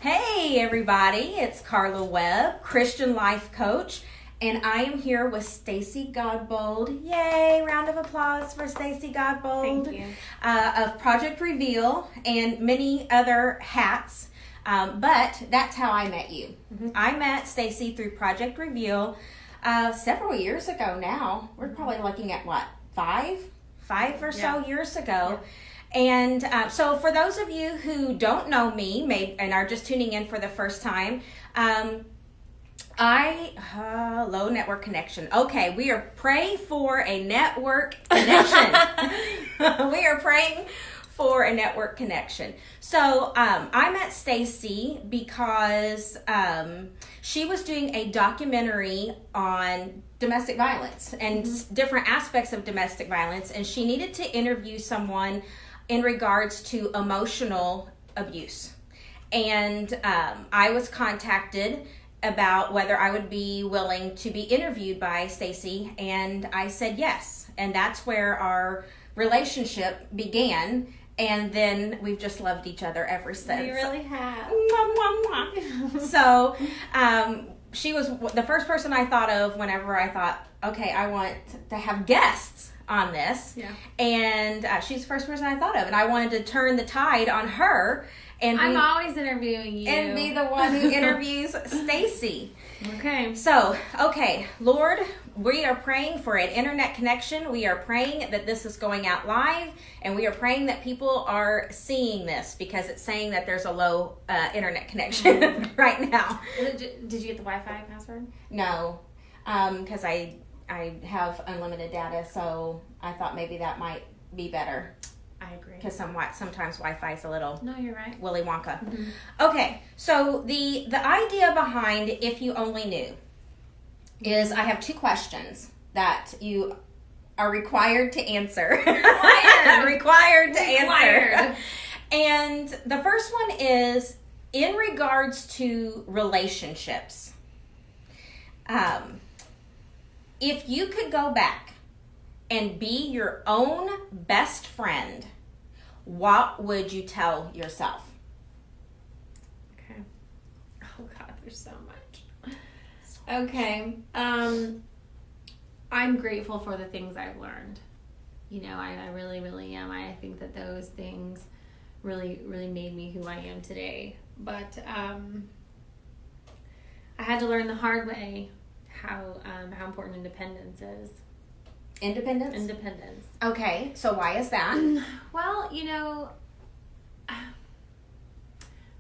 Hey everybody, it's Carla Webb, Christian life coach, and I am here with Stacey Godbold. Yay, round of applause for Stacey Godbold. Thank you. Of Project Reveal and many other hats, but that's how I met you. Mm-hmm. I met Stacey through Project Reveal several years ago now. We're probably looking at what, five or so years ago. Yeah. And so for those of you who don't know me and are just tuning in for the first time, low network connection. Okay, we are praying for a network connection. We are praying for a network connection. So I met Stacey because she was doing a documentary on domestic violence and different aspects of domestic violence, and she needed to interview someone in regards to emotional abuse. And I was contacted about whether I would be willing to be interviewed by Stacey, and I said yes. And that's where our relationship began, and then we've just loved each other ever since. We really have. Mwah, mwah, mwah. So she was the first person I thought of whenever I thought, okay, I want to have guests on this. Yeah. And she's the first person I thought of, and I wanted to turn the tide on her. And I'm always interviewing you. And be the one who interviews Stacey. Okay. So, okay, Lord, we are praying for an internet connection. We are praying that this is going out live, and we are praying that people are seeing this because it's saying that there's a low internet connection right now. Did you get the Wi-Fi password? No, because I have unlimited data, so I thought maybe that might be better. I agree. Because sometimes Wi-Fi is a little No, you're right. Willy Wonka. Mm-hmm. Okay, so the idea behind If You Only Knew is I have two questions that you are required to answer. Required to answer. And the first one is in regards to relationships. If you could go back and be your own best friend, what would you tell yourself? Okay. Oh God, there's so much. Okay. I'm grateful for the things I've learned. You know, I really, really am. I think that those things really, really made me who I am today. But I had to learn the hard way how important independence is. Independence? Independence. Okay, so why is that? Well, you know,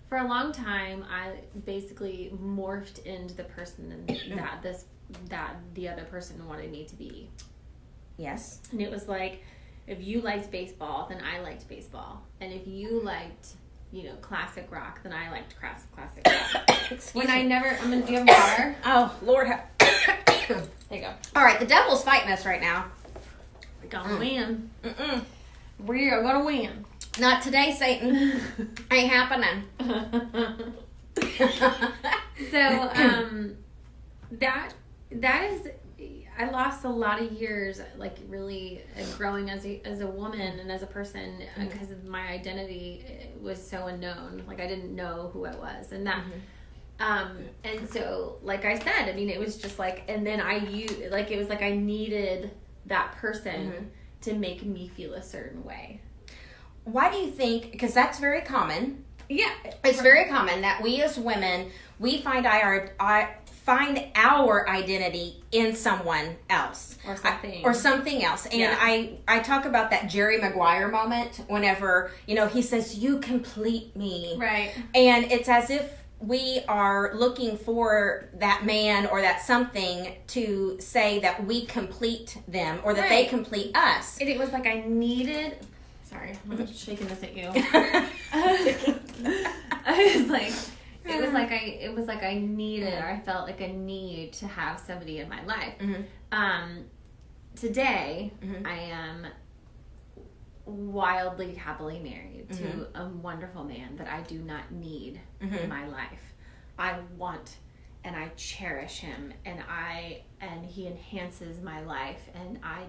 for a long time, I basically morphed into the person that the other person wanted me to be. Yes. And it was like, if you liked baseball, then I liked baseball. And if you liked, you know, classic rock, then I liked classic rock. Excuse I me. never, do you have water? Oh, Lord. There you go. All right, the devil's fighting us right now. We're gonna win. Mm-mm. We are gonna win. Not today, Satan. Ain't happening. So, that is, I lost a lot of years, like really growing as a woman and as a person because of my identity was so unknown. Like I didn't know who I was, and that, and so, like I said, I mean, it was just like, and then it was like I needed that person to make me feel a certain way. Why do you think, because that's very common. Yeah. It's very common that we as women, we find our identity in someone else. Or something. Something else. And I talk about that Jerry Maguire moment whenever, you know, he says, you complete me. Right. And it's as if we are looking for that man or that something to say that we complete them or that they complete us. It was like I needed... Sorry, I'm shaking this at you. It was like I needed, or I felt like a need to have somebody in my life. Today, I am wildly happily married to a wonderful man that I do not need in my life. I want and I cherish him, and he enhances my life, and I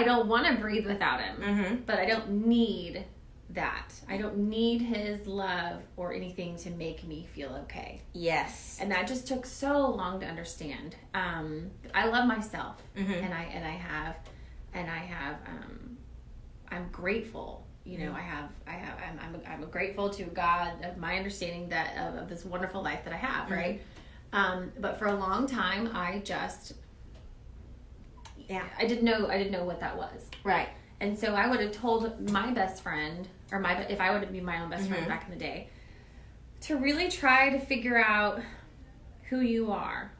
don't want to breathe without him, but I don't need that. I don't need his love or anything to make me feel okay. Yes. And that just took so long to understand. I love myself, and I'm grateful. You know, I'm grateful to God of my understanding that of this wonderful life that I have, right? But for a long time, I didn't know what that was. Right. And so I would have told my best friend, if I would have been my own best friend back in the day, to really try to figure out who you are,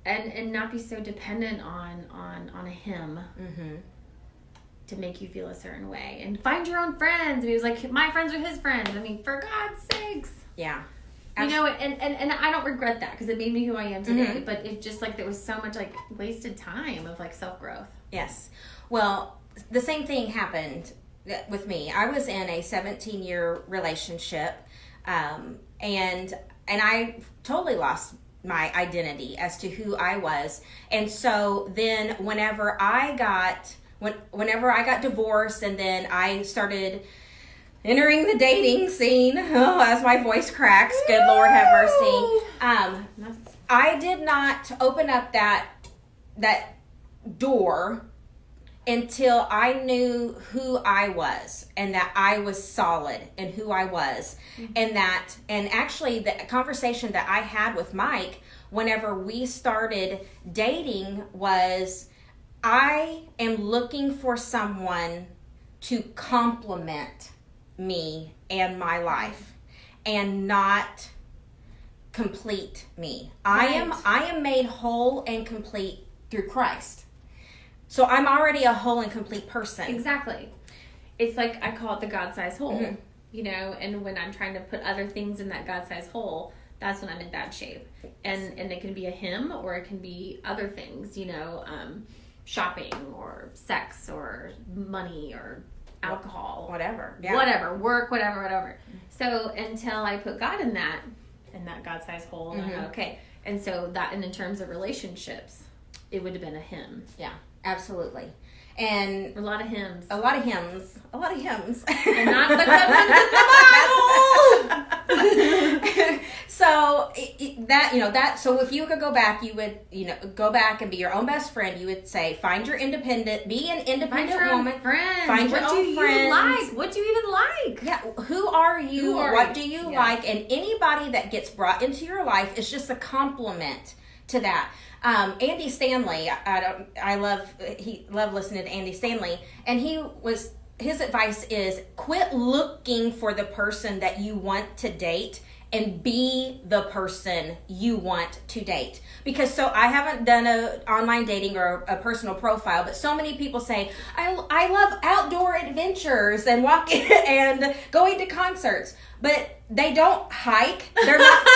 and not be so dependent on him to make you feel a certain way, and find your own friends. And he was like, my friends are his friends. I mean, for God's sakes. Yeah. You know, and I don't regret that, because it made me who I am today. But it just like there was so much like wasted time of like self-growth. Yes. Well, the same thing happened with me. I was in a 17-year relationship, and I totally lost my identity as to who I was. And so then whenever I got divorced, and then I started entering the dating scene, as my voice cracks, good Lord have mercy. I did not open up that door until I knew who I was, and that I was solid in who I was. And actually the conversation that I had with Mike whenever we started dating was, I am looking for someone to complement me and my life, and not complete me. Right. I am made whole and complete through Christ. So I'm already a whole and complete person. Exactly. It's like, I call it the God-sized hole, you know, and when I'm trying to put other things in that God-sized hole, that's when I'm in bad shape. And it can be a him, or it can be other things, you know, shopping or sex or money or alcohol. Whatever. Yeah. Whatever. Work, whatever. So until I put God in that God-sized hole, and I'm okay. And so and in terms of relationships, it would have been a him. Yeah. Absolutely. And a lot of hymns. And not the good ones in the Bible. So so if you could go back, you would, go back and be your own best friend. You would say, be an independent woman. Find your own friends. What do you even like? Yeah. Who are you? What do you like? And anybody that gets brought into your life is just a compliment to that. Andy Stanley, I love listening to Andy Stanley, and his advice is, quit looking for the person that you want to date, and be the person you want to date. Because I haven't done a online dating or a personal profile, but so many people say, I love outdoor adventures and walking and going to concerts, but they don't hike. They're not,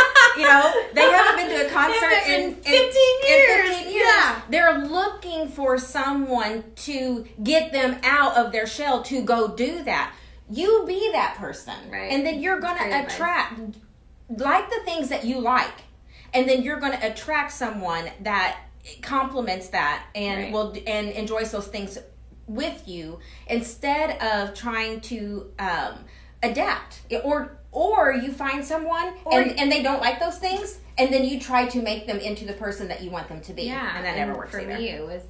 they haven't been to a concert in 15 years. Yeah. They're looking for someone to get them out of their shell to go do that. You be that person. Right. And then you're going to attract, like the things that you like. And then you're going to attract someone that complements that and and enjoys those things with you, instead of trying to adapt, or you find someone and they don't like those things, and then you try to make them into the person that you want them to be. Yeah, and that never works. For me, it was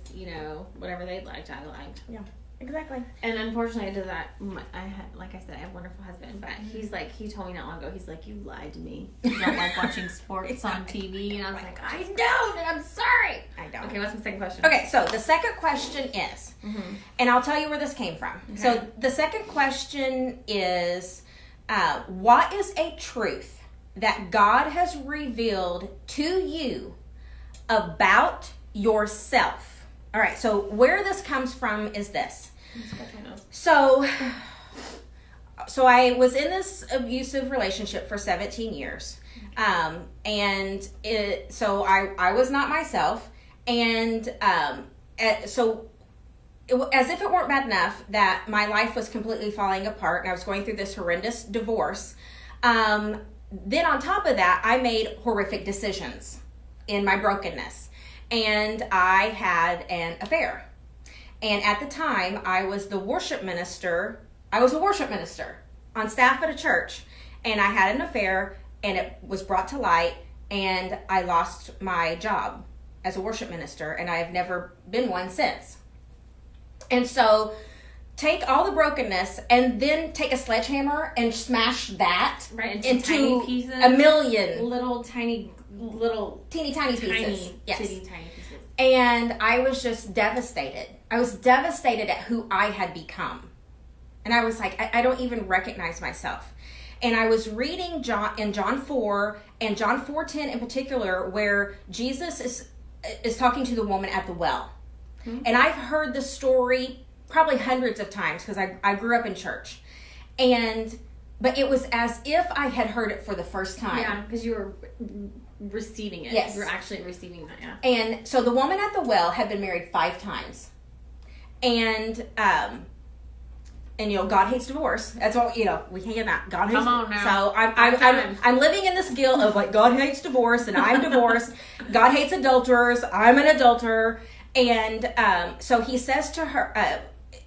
whatever they liked, I liked. Yeah. Exactly. And unfortunately, I did that. I have a wonderful husband, but he told me not long ago, he's like, you lied to me. You don't like watching sports on TV. And I was like, I don't, and I'm sorry. I don't. Okay, what's the second question? Okay, so the second question is, and I'll tell you where this came from. Okay. So the second question is, what is a truth that God has revealed to you about yourself? All right, so where this comes from is this. So I was in this abusive relationship for 17 years. And I was not myself. And so as if it weren't bad enough that my life was completely falling apart and I was going through this horrendous divorce, then on top of that, I made horrific decisions in my brokenness. And I had an affair. And at the time, I was the worship minister I was a worship minister on staff at a church, and I had an affair, and it was brought to light, and I lost my job as a worship minister, and I have never been one since. And so take all the brokenness and then take a sledgehammer and smash that into tiny pieces, a million little tiny teeny tiny pieces. Yes. Teeny tiny pieces. And I was just devastated. I was devastated at who I had become. And I was like, I don't even recognize myself. And I was reading John 4 and John 4:10 in particular, where Jesus is talking to the woman at the well. Mm-hmm. And I've heard the story probably hundreds of times because I grew up in church. But it was as if I had heard it for the first time. Yeah, because you were receiving it. Yes. You were actually receiving that, yeah. And so the woman at the well had been married 5 times. And God hates divorce. That's all, we can't that. God hates. Come on now. So I'm living in this guilt of like, God hates divorce and I'm divorced. God hates adulterers. I'm an adulterer. And so he says to her,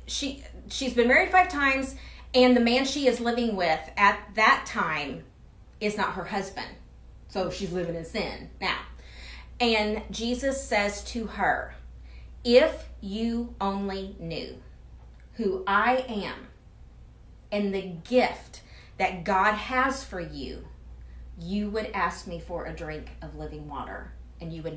she's been married 5 times, and the man she is living with at that time is not her husband. So she's living in sin now. And Jesus says to her, if you only knew who I am and the gift that God has for you, you would ask me for a drink of living water, and you would never